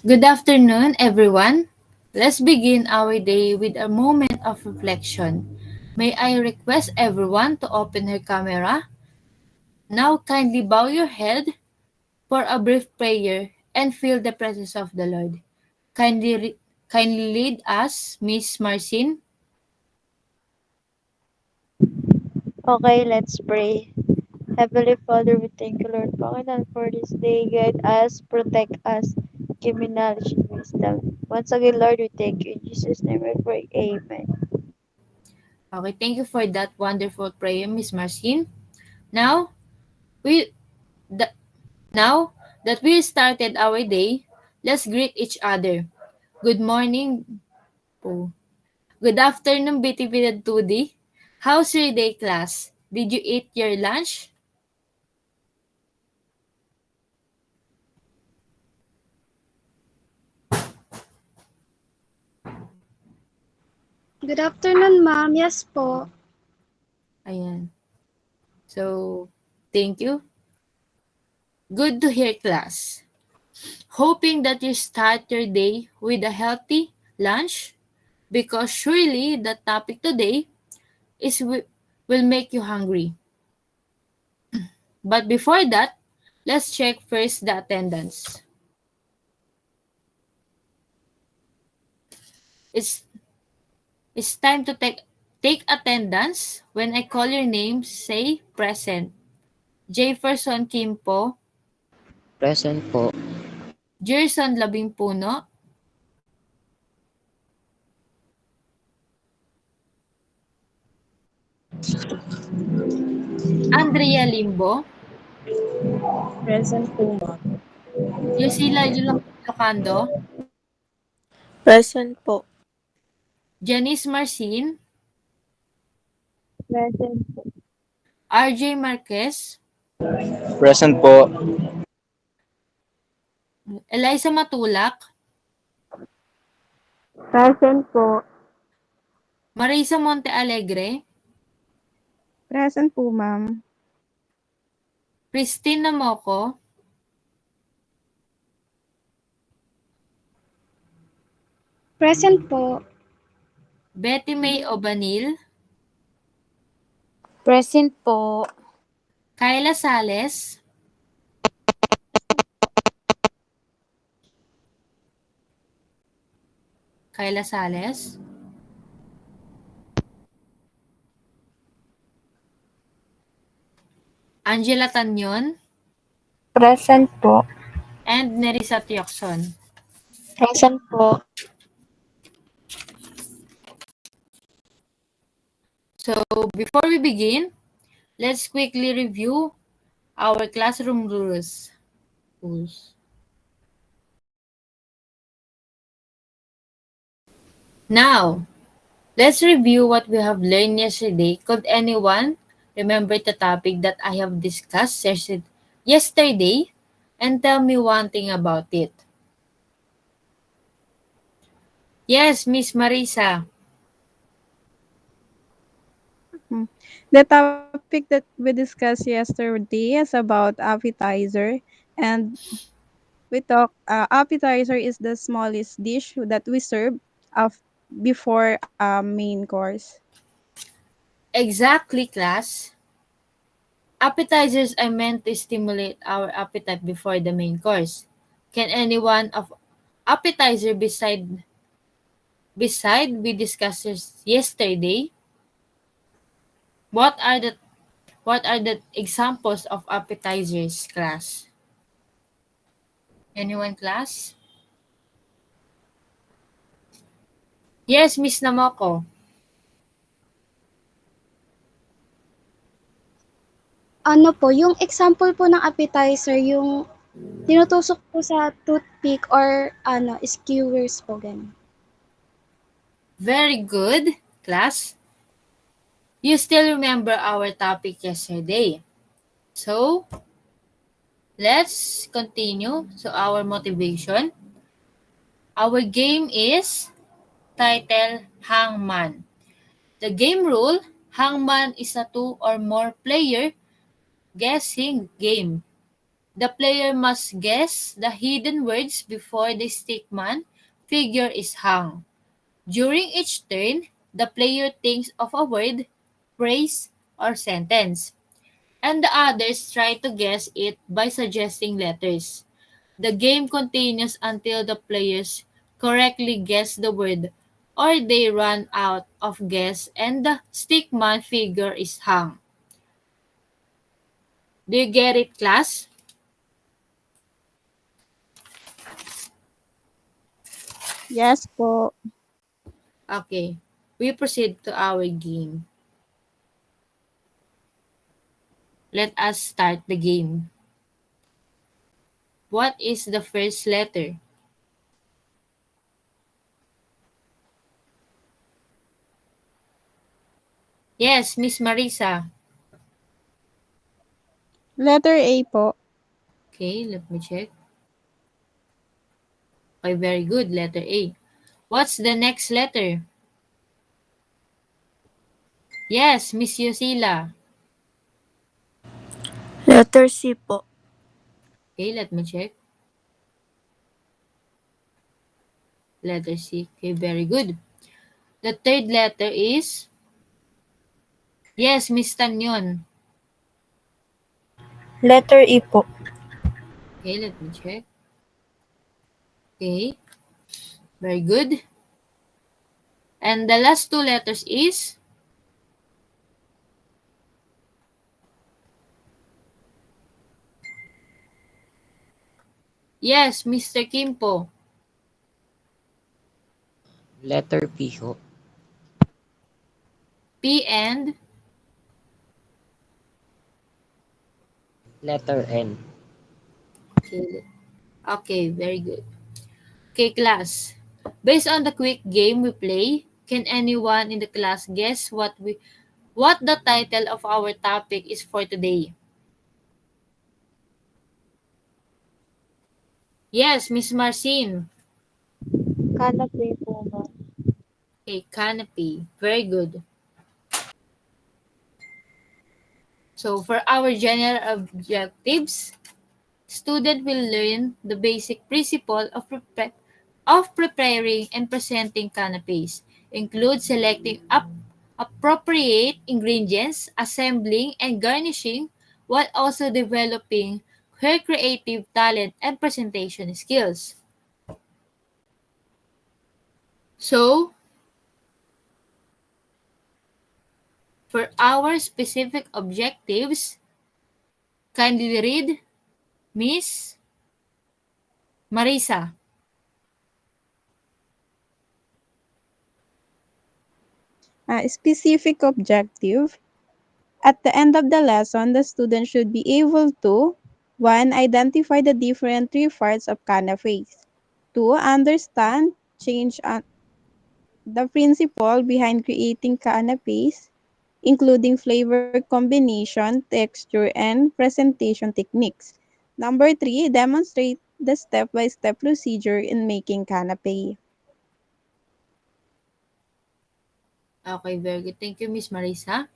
Good afternoon, everyone. Let's begin our day with a moment of reflection. May I request everyone to open her camera? Now, kindly bow your head for a brief prayer and feel the presence of the Lord. Kindly lead us, Miss Marcin. Okay, let's pray. Heavenly Father, we thank you, Lord Panginoon, for this day. Guide us, protect us, give me knowledge and wisdom. Once again, Lord, we thank you. In Jesus' name we pray. Amen. Okay, thank you for that wonderful prayer, Miss Marcin. Now, we the, now that we started our day, let's greet each other. Good morning po. Good afternoon, BTP 2D. How's your day, class? Did you eat your lunch? Good afternoon, ma'am. Yes po. Ayan. So, thank you. Good to hear, class. Hoping that you start your day with a healthy lunch because surely the topic today will make you hungry. But before that, let's check first the attendance. It's it's time to take attendance. When I call your name, say present. Jefferson Kimpo, Present po. Jerson Labingpuno, Andrea Limbo, Present po, ma'am. Yusila Locando, Present po. Janice Marcin, Present po. RJ Marquez, Present po. Eliza Matulak, Present po. Marisa Monte Alegre, Present po, ma'am. Christine Namoco, Present po. Betty May Obanil, Present po. Kyla Sales, Kyla Sales, Angela Tanyon, Present po. and Nerissa Tiokson. Present po. So, before we begin, let's quickly review our classroom rules. Now, let's review what we have learned yesterday. Could anyone remember the topic that I have discussed yesterday and tell me one thing about it? Yes, Miss Marisa. The topic that we discussed yesterday is about appetizer, and we talk appetizer is the smallest dish that we serve of before main course. Exactly, class. Appetizers are meant to stimulate our appetite before the main course. Can anyone of appetizer beside we discussed yesterday? What are the what are the examples of appetizers, class? Anyone, class? Yes, Miss Namoko. Ano po, yung example po ng appetizer, yung tinutusok po sa toothpick or skewers po, ganun. Very good, class. You still remember our topic yesterday. So, let's continue to our motivation. Our game is titled Hangman. The game rule, Hangman is a two or more player guessing game. The player must guess the hidden words before the stickman figure is hung. During each turn, the player thinks of a word, phrase, or sentence, and the others try to guess it by suggesting letters. The game continues until the players correctly guess the word or they run out of guess and the stickman figure is hung. Do you get it, class? Yes po. Okay, we proceed to our game. Let us start the game. What is the first letter? Yes, Miss Marisa. Letter A po. Okay, let me check. Okay, very good. Letter A. What's the next letter? Yes, Miss Yusila. Letter C po. Okay, let me check. Letter C. Okay, very good. The third letter is? Yes, Miss Tanyon. Letter E po. Okay, let me check. Okay, very good. And the last two letters is? Yes, Mr. Kimpo. Letter P ho. P and? Letter N. Okay, okay, very good. Okay, class. Based on the quick game we play, can anyone in the class guess what the title of our topic is for today? Yes, Miss Marcin. Canopy po, ma'am. Okay, canopy. Very good. So for our general objectives, student will learn the basic principle of preparing and presenting canapes, include selecting appropriate ingredients, assembling and garnishing, while also developing her creative talent and presentation skills. So, for our specific objectives, kindly read Miss Marisa. Specific objective. At the end of the lesson, the student should be able to 1. Identify the different three parts of canapes. 2. Understand, change the principle behind creating canapes, including flavor combination, texture, and presentation techniques. Number 3. Demonstrate the step-by-step procedure in making canape. Okay, very good. Thank you, Miss Marisa.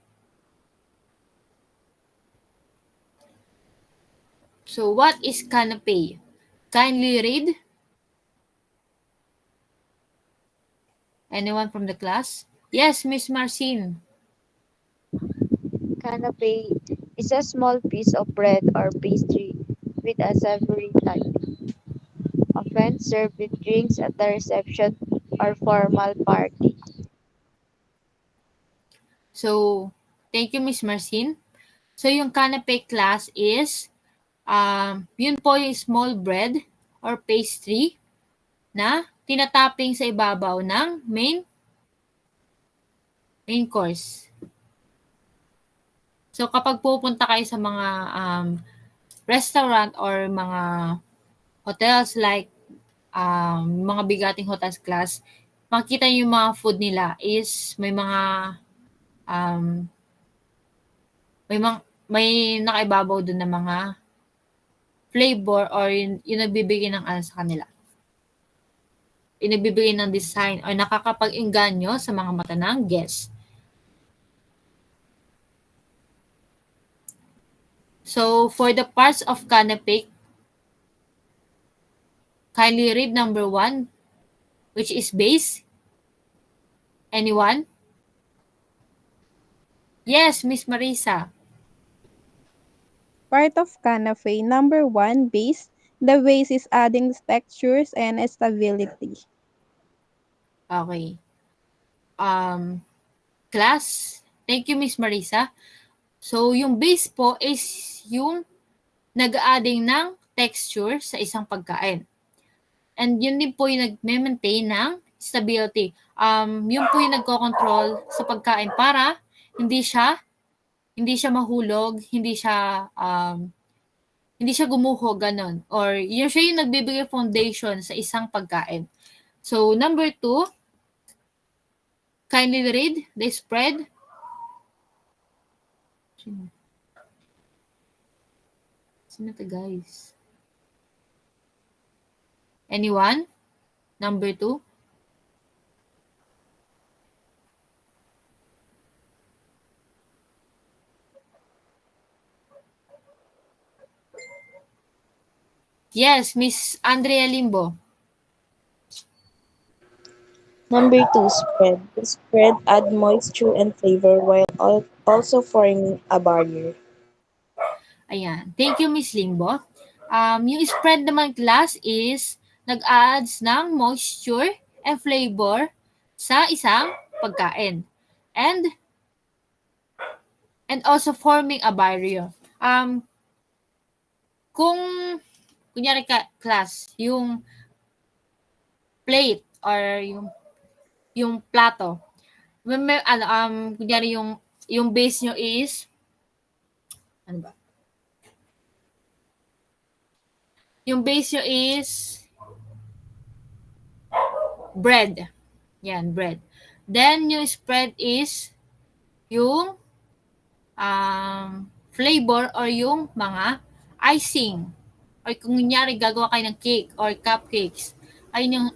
So, what is canapé? Kindly read. Anyone from the class? Yes, Miss Marcin. Canapé is a small piece of bread or pastry with a savory type, often served with drinks at a reception or formal party. So, thank you, Miss Marcin. So, yung canapé class is, yun po yung small bread or pastry na tinatapping sa ibabaw ng main course. So, kapag pupunta kayo sa mga restaurant or mga hotels like mga bigating hotels class, makita niyo yung mga food nila is um, may nakaibabaw dun na mga flavor or yung nagbibigay ng ano sa kanila. Yung nagbibigay ng design or nakakapag-engganyo sa mga mata ng guest. So, for the parts of canapé, Kindly read number 1, which is base. Anyone? Yes, Miss Marisa. Part of canapé. Number 1, base. The base is adding textures and stability. Okay. Class. Thank you, Miss Marisa. So, yung base po is yung nag-adding ng texture sa isang pagkain. And yun din po yung nag-maintain ng stability. Yun po yung nagko-control sa pagkain para hindi siya mahulog, hindi siya gumuho, ganon. Or yun siya yung nagbibigay foundation sa isang pagkain. So, number 2, kindly read the spread. Sino to, guys? Anyone? Number 2? Yes, Miss Andrea Limbo. Number 2, spread. The spread add moisture and flavor while also forming a barrier. Ayan. Thank you, Miss Limbo. Yung spread naman, class, is nag-adds ng moisture and flavor sa isang pagkain. And also forming a barrier. Kung kunyari class, yung plate or yung plato, may kunyari yung base nyo is ano ba? Yung base nyo is bread. Yan, bread. Then yung spread is yung flavor or yung mga icing. Or kung kunyari gagawa kayo ng cake or cupcakes, ayun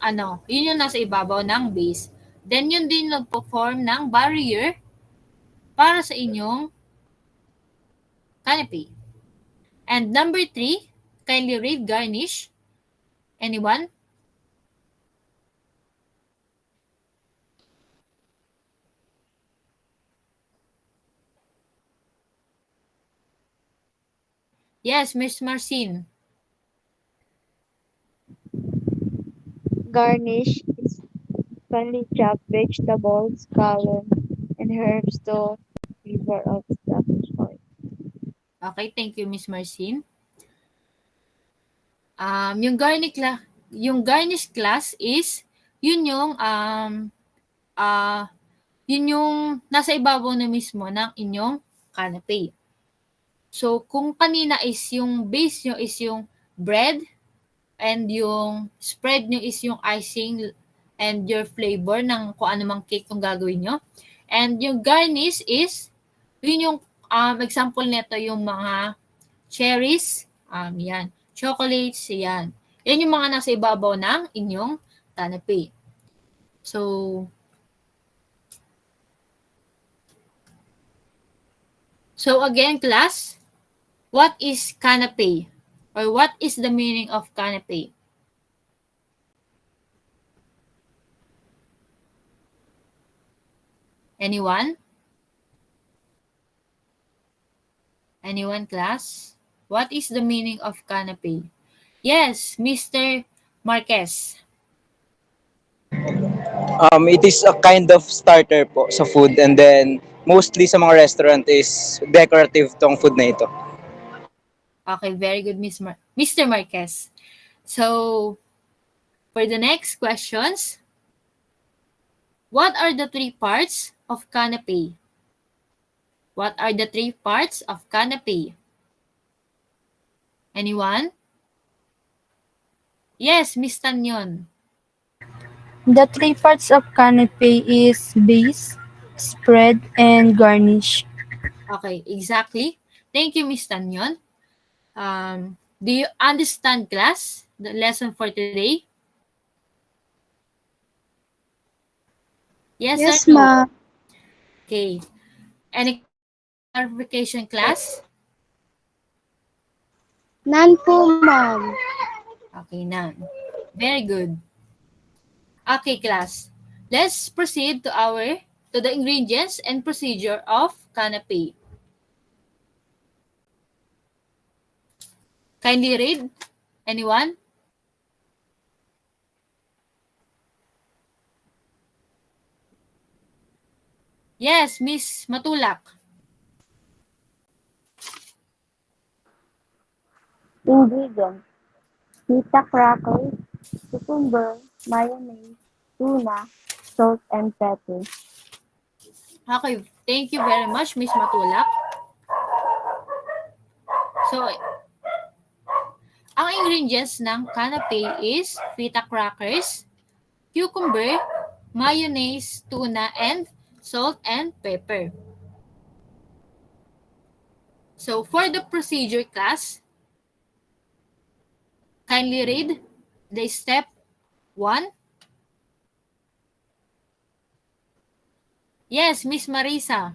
yun yung nasa ibabaw ng base. Then yun din nagpo-form ng barrier para sa inyong canapé. And number 3, kindly read garnish. Anyone? Yes, Miss Marcin. Garnish is finely chopped vegetables, scallion, and herbs to flavor of stuffed oil. Okay, thank you, Miss Marcin. Yung garnish class is yun yung nasa ibabaw na mismo ng inyong canapé. So, kung kanina is yung base nyo is yung bread and yung spread nyo is yung icing and your flavor ng kung ano mang cake kung gagawin nyo. And yung garnish is, yun yung example nito yung mga cherries, yan, chocolates, yan. Yan yung mga nasa ibabaw ng inyong canapé. So again, class, what is canapé? Or what is the meaning of canapé? Anyone? Anyone, class? What is the meaning of canapé? Yes, Mr. Marquez. It is a kind of starter po sa food, and then mostly sa mga restaurant is decorative tong food na ito. Okay, very good, Mr. Marquez. So, for the next questions, what are the 3 parts of canapé? What are the 3 parts of canapé? Anyone? Yes, Miss Tanyon. The 3 parts of canapé is base, spread, and garnish. Okay, exactly. Thank you, Miss Tanyon. Do you understand, class, the lesson for today? Yes, Yes, or no? ma'am. Okay. Any clarification, class? None po, ma'am. Okay, none. Very good. Okay, class. Let's proceed to the ingredients and procedure of canapé. Kindly read. Anyone? Yes, Miss Matulak. Ingredients: pita crackers, cucumber, mayonnaise, tuna, salt, and pepper. Okay, thank you very much, Miss Matulak. So, ang ingredients ng canapé is feta crackers, cucumber, mayonnaise, tuna, and salt and pepper. So, for the procedure class, kindly read the step 1. Yes, Miss Marisa.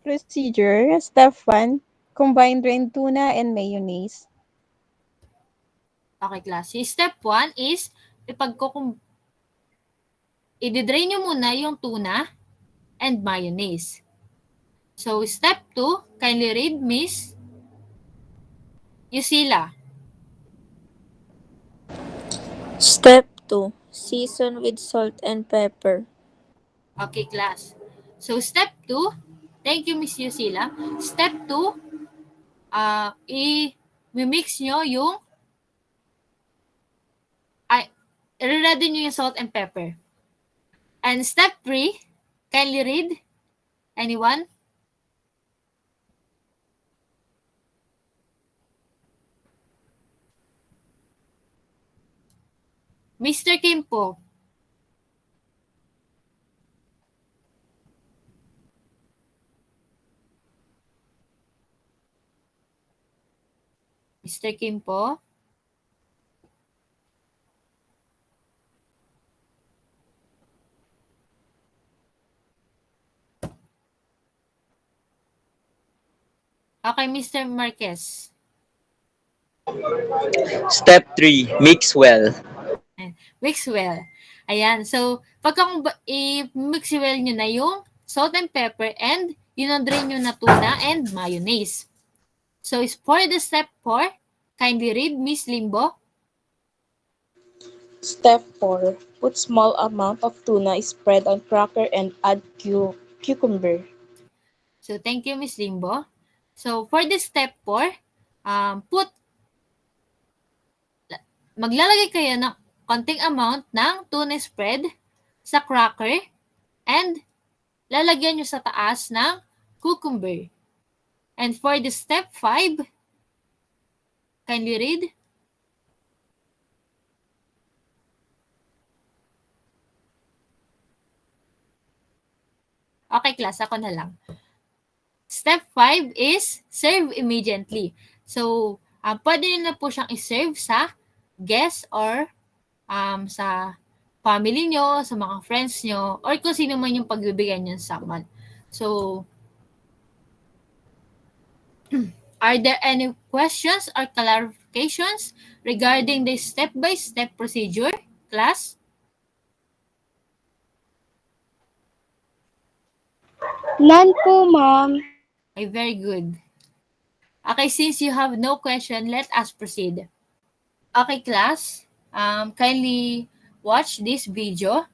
Procedure. Step 1. Combine drained tuna and mayonnaise. Okay, class. Step 1 is i-drain nyo muna yung tuna and mayonnaise. So, step 2, kindly read, Miss Yusila. Step 2. Season with salt and pepper. Okay, class. So, step 2, thank you, Miss Yusila. Step 2, i-mix nyo yung i-ready nyo yung salt and pepper. And step 3, kindly read. Anyone? Mr. Kim po. Mr. Kim po. Okay, Mr. Marquez. Step 3, mix well. Mix well. Ayan. So, pagka i-mix well nyo na yung salt and pepper and drain nyo na tuna and mayonnaise. So, for the step 4, kindly read, Miss Limbo. Step 4. Put small amount of tuna, spread on cracker, and add cucumber. So, thank you, Miss Limbo. So, for this step 4, maglalagay kayo ng konting amount ng tuna spread sa cracker and lalagyan nyo sa taas ng cucumber. And for the step 5, kindly read. Okay, class, ako na lang. Step 5 is serve immediately. So, pwede nyo na po siyang iserve sa guests or sa family nyo, sa mga friends nyo, or kung sino man yung pagbibigyan nyo sa someone. So, are there any questions or clarifications regarding the step-by-step procedure, class? None po, ma'am. Okay, very good. Okay, since you have no question, let us proceed. Okay, class, kindly watch this video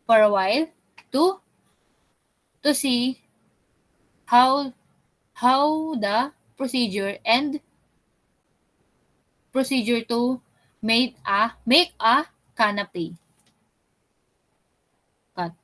for a while to see how the procedure to make a canapé. Cut.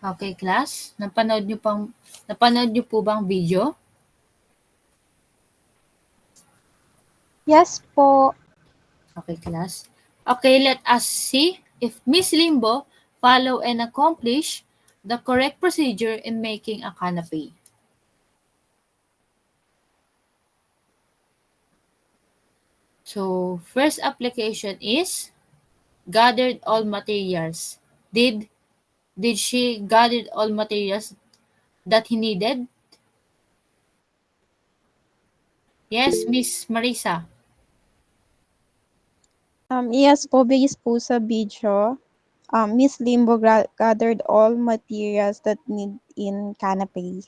Okay, class? Napanood niyo po bang video? Yes po. Okay, class. Okay, let us see if Miss Limbo follow and accomplish the correct procedure in making a canapé. So, first application is gathered all materials. Did she gathered all materials that he needed? Yes, Miss Marisa. Yes po, based po sa video, Miss Limbo gathered all materials that need in canapé.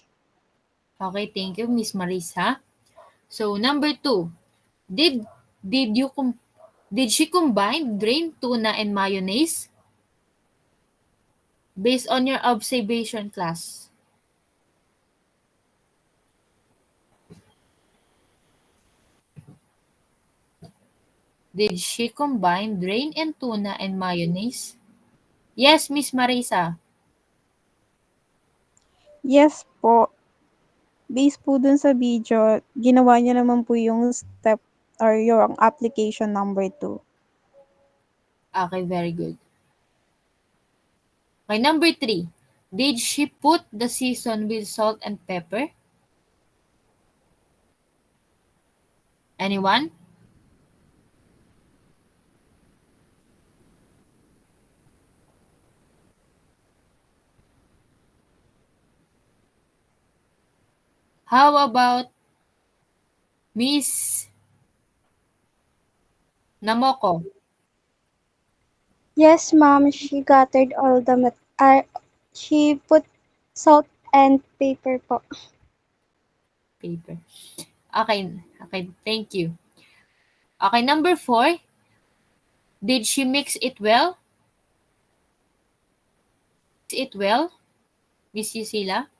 Okay, thank you, Miss Marisa. So, number 2. Did did you com- did she combine drained tuna and mayonnaise? Based on your observation, class. Did she combine drained and tuna and mayonnaise? Yes, Miss Marisa. Yes po, based po dun sa video, ginawa niya naman po yung step or yung application number 2. Okay, very good. Okay, number 3. Did she put the season with salt and pepper? Anyone? How about Miss Namoko? Yes, ma'am. She gathered all the she put salt and pepper po. Paper. Okay, thank you. Okay, number 4. Did she mix it well? Miss Yusila?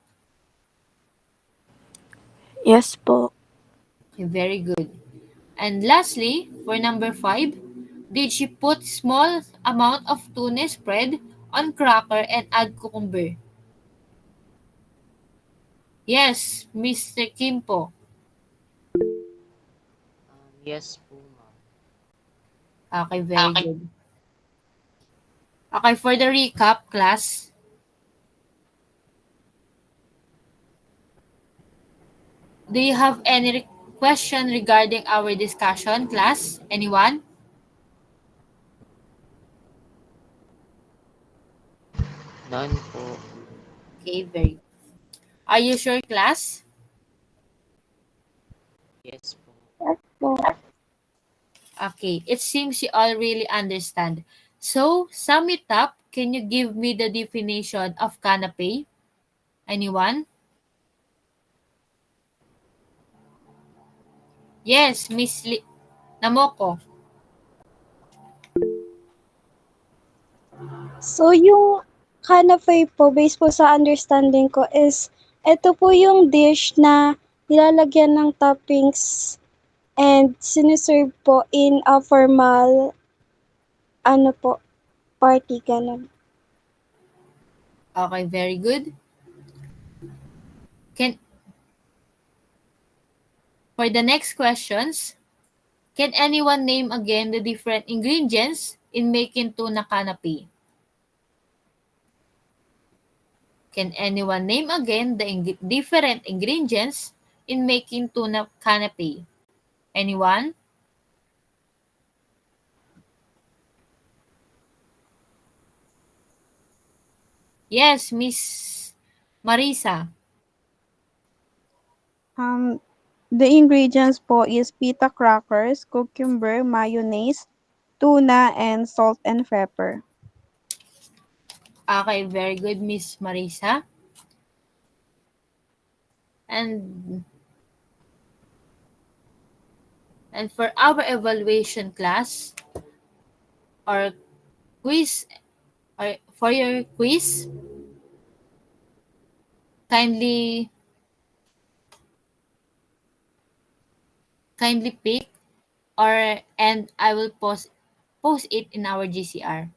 Yes po. Okay, very good. And lastly, for number 5, did she put small amount of tuna spread on cracker and add cucumber? Yes, Mr. Kim po. Yes po, ma'am. Okay, very good. Okay, for the recap, class. Do you have any question regarding our discussion, class? Anyone? None po. Okay, very good. Are you sure, class? Yes po. Yes po. Okay, it seems you all really understand. So, sum it up. Can you give me the definition of canapé? Anyone? Yes, Miss Namoko. So, yung canapé po, based po sa understanding ko is, ito po yung dish na nilalagyan ng toppings and siniserve po in a formal, po, party, ganun. Okay, very good. For the next questions, can anyone name again the different ingredients in making tuna canapé? Can anyone name again the different ingredients in making tuna canapé? Anyone? Yes, Miss Marisa. The ingredients po is pita crackers, cucumber, mayonnaise, tuna, and salt and pepper. Okay, very good, Miss Marisa. And for our evaluation class or quiz, or for your quiz, kindly pick and I will post it in our GCR.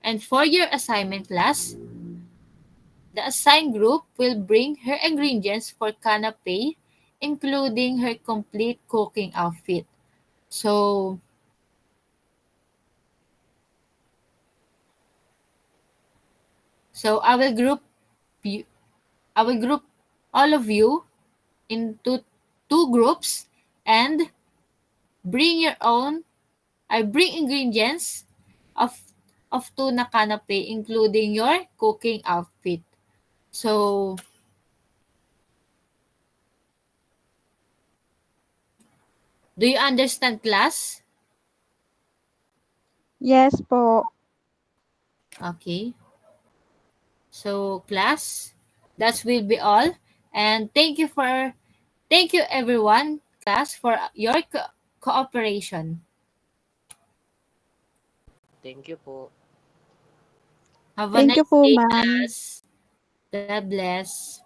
And for your assignment class, the assigned group will bring her ingredients for canapé, including her complete cooking outfit. So, I will you, I will group all of you into two groups and bring your own. I bring ingredients of tuna canapé, including your cooking outfit. So, do you understand, class? Yes po. Okay. So, class, that will be all. And thank you everyone, class, for your cooperation. Thank you po. Have a Thank you nice po, day, ma'am. class. God bless.